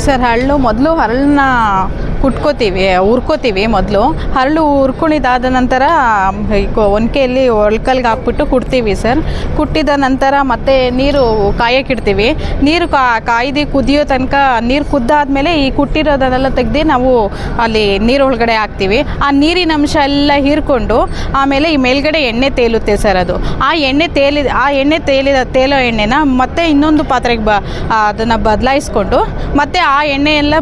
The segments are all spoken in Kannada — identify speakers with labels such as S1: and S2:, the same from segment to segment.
S1: ಸರ್ ಮೊದಲು ಹರಳನ್ನ ಕುಟ್ಕೋತೀವಿ, ಹುರ್ಕೋತೀವಿ. ಮೊದಲು ಹರಳು ಹುರ್ಕೊಂಡಿದ್ದಾದ ನಂತರ ಒನಕೆಯಲ್ಲಿ ಒಳ್ಕಲ್ಗೆ ಹಾಕ್ಬಿಟ್ಟು ಕುಟ್ತೀವಿ ಸರ್. ಕುಟ್ಟಿದ ನಂತರ ಮತ್ತೆ ನೀರು ಕಾಯಕ್ಕಿಡ್ತೀವಿ. ನೀರು ಕಾಯ್ದು ಕುದಿಯೋ ತನಕ ನೀರು ಕುದ್ದಾದ್ಮೇಲೆ ಈ ಕುಟ್ಟಿರೋದನ್ನೆಲ್ಲ ತೆಗ್ದು ನಾವು ಅಲ್ಲಿ ನೀರೊಳಗಡೆ ಹಾಕ್ತೀವಿ. ಆ ನೀರಿನ ಅಂಶ ಎಲ್ಲ ಹೀರ್ಕೊಂಡು ಆಮೇಲೆ ಈ ಮೇಲ್ಗಡೆ ಎಣ್ಣೆ ತೇಲುತ್ತೆ ಸರ್. ಅದು ಆ ಎಣ್ಣೆ ತೇಲೋ ಎಣ್ಣೆನ ಮತ್ತೆ ಇನ್ನೊಂದು ಪಾತ್ರೆಗೆ ಅದನ್ನು ಬದಲಾಯಿಸ್ಕೊಂಡು ಮತ್ತೆ ಆ ಎಣ್ಣೆ ಎಲ್ಲ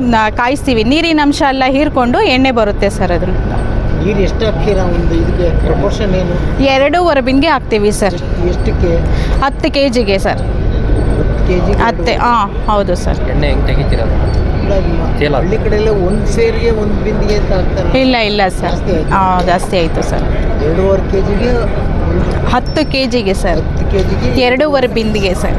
S1: ಕಾಯಿಸ್ತೀವಿ. ನೀರಿನ ಅಂಶ ಎಲ್ಲ ಹೀರ್ಕೊಂಡು ಎಣ್ಣೆ ಬರುತ್ತೆ ಸರ್. ಅದನ್ನು
S2: ನೀರು ಎಷ್ಟು ಹಾಕ್ತೀರಾ? ಒಂದು ಇದಕ್ಕೆ ಪ್ರಪೋರ್ಷನ್ ಏನು? 2.5 ಬಿನ್ಗೆ ಹಾಕ್ತೀವಿ ಸರ್. ಎಷ್ಟಕ್ಕೆ?
S1: 10 kgಗೆ ಸರ್.
S2: 10 kg?
S1: ಹಾಂ ಹೌದು ಸರ್.
S3: ಎಣ್ಣೆ ಹೆಂಗೆ ತೆಗಿತೀರಾ?
S2: ಹಳ್ಳಿ ಕಡೆ ಎಲ್ಲ ಒಂದು ಸೇರಿಗೆ 1 ಬಿಂದಿಗೆ ಅಂತ ಹಾಕ್ತಾರೆ.
S1: ಇಲ್ಲ ಸರ್, ಜಾಸ್ತಿ ಆಯಿತು ಸರ್.
S2: 2.5 kgಗೆ
S1: 10 kgಗೆ ಸರ್.
S2: 10 kgಗೆ
S1: 2.5 ಬಿಂದಿಗೆ ಸರ್.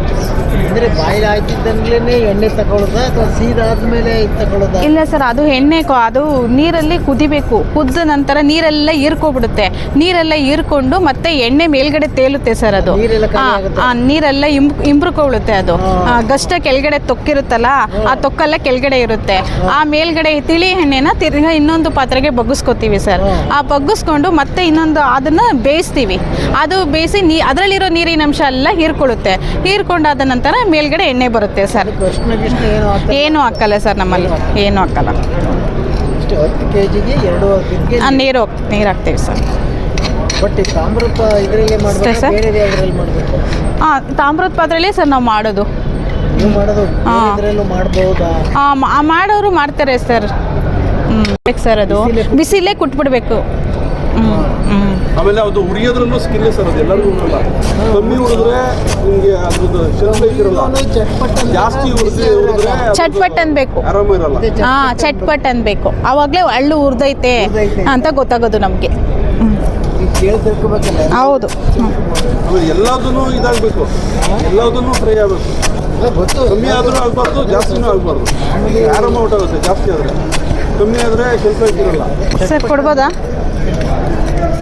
S2: ಅಂದರೆ ಬಾಯಿಲ್ ಹಾಕಿದ್ದಂಗ್ಲೇ ಎಣ್ಣೆ ತಗೊಳ್ಳೋದಾ ಅಥವಾ ಸೀದಾದ್ಮೇಲೆ ತಗೊಳ್ಳೋದಾ?
S1: ಇಲ್ಲ ಸರ್, ಅದು ಎಣ್ಣೆ ಅದು ನೀರಲ್ಲಿ ಕುದಿಬೇಕು. ಕುದ್ದ ನಂತರ ನೀರೆಲ್ಲ ಹೀರ್ಕೊಬಿಡುತ್ತೆ. ನೀರೆಲ್ಲ ಹೀರ್ಕೊಂಡು ಮತ್ತೆ ಎಣ್ಣೆ ಮೇಲ್ಗಡೆ ತೇಲುತ್ತೆ ಸರ್. ಅದು ನೀರೆಲ್ಲ ಇಂಬ್ರುಕೊಳ್ಳುತ್ತೆ. ಅದು ಗಷ್ಟ ಕೆಳಗಡೆ ತೊಕ್ಕಿರುತ್ತಲ್ಲ, ಆ ತೊಕ್ಕೆಲ್ಲ ಕೆಳಗಡೆ ಇರುತ್ತೆ. ಆ ಮೇಲ್ಗಡೆ ತಿಳಿ ಎಣ್ಣೆನ ತಿರ್ಗಾ ಇನ್ನೊಂದು ಪಾತ್ರೆಗೆ ಬಗ್ಗಿಸ್ಕೊತೀವಿ ಸರ್. ಆ ಬಗ್ಗಿಸ್ಕೊಂಡು ಮತ್ತೆ ಇನ್ನೊಂದು ಅದನ್ನು ಬೇಯಿಸ್ತೀವಿ. ಅದು ಬೇಯಿಸಿ ಅದರಲ್ಲಿರೋ ನೀರಿನ ಅಂಶ ಎಲ್ಲ ಹೀರ್ಕೊಳ್ಳುತ್ತೆ. ಹೀರ್ಕೊಂಡಾದ ನಂತರ ಮೇಲ್ಗಡೆ ಎಣ್ಣೆ ಬರುತ್ತೆ ಸರ್. ಏನು ಹಾಕಲ್ಲ ಸರ್, ನಮ್ಮಲ್ಲಿ ಏನು ಹಾಕಲ್ಲ.
S2: 10 kgಗೆ 2.5
S1: ನೀರು ಹಾಕ್ತೀವಿ ಸರ್.
S2: ಬಟ್ ತಾಮ್ರದ ಇದರಲ್ಲೇ ಮಾಡಬೇಕು, ಬೇರೆ ಯಾವುದರಲ್ಲಿ ಮಾಡಬೇಕು?
S1: ತಾಮ್ರದ ಪಾತ್ರೆಯಲ್ಲಿ ಸರ್ ನಾವು ಮಾಡೋದು.
S2: ನೀವು ಮಾಡೋದು ಇದರಲ್ಲೂ ಮಾಡ್ಬೋದಾ?
S1: ಮಾಡೋರು ಮಾಡ್ತಾರೆ ಸರ್. ಬೇಕು ಸರ್. ಅದು ಬಿಸಿಲೇ ಕುಟ್ಬಿಡ್ಬೇಕು.
S4: ಆಮೇಲೆ ಅದು ಉರಿಯೋದ್ರಲ್ಲೂ ಸ್ಕಿನ್ ಸರ್. ಅದು ಎಲ್ಲರಿಗೂ ಉರಲ್ಲ. ಕಮ್ಮಿ ಉರಿದ್ರೆ ನಿಮಗೆ ಅದ್ರದ್ದು ಶೆಲ್ಫ್ ಲೈಫ್ ಇರಲ್ಲ. ಜಾಸ್ತಿ ಉರಿದ್ರೆ
S1: ಚಟ್ಪಟ್ ಅನ್ಬೇಕು,
S4: ಆರಾಮ ಇರಲ್ಲ.
S1: ಚಟ್ಪಟ್ ಅನ್ಬೇಕು. ಆವಾಗಲೇ ಹಳ್ಳು ಉರ್ದೈತೆ ಅಂತ ಗೊತ್ತಾಗೋದು ನಮಗೆ. ಹೌದು.
S4: ಆಮೇಲೆ ಎಲ್ಲದನ್ನು ಇದಾಗಬೇಕು, ಎಲ್ಲದನ್ನು ಫ್ರೈ ಆಗಬೇಕು. ಕಮ್ಮಿ ಆದರೂ ಆಗಬಾರ್ದು, ಜಾಸ್ತಿನೂ ಆಗಬಾರ್ದು. ಆರಾಮ ಔಟ್ ಆಗುತ್ತೆ ಜಾಸ್ತಿ ಆದರೆ. ಕಮ್ಮಿ ಆದರೆ ಶೆಲ್ಫ್ ಲೈಫ್ ಇರಲ್ಲ
S1: ಸರ್. ಕೊಡ್ಬೋದಾ?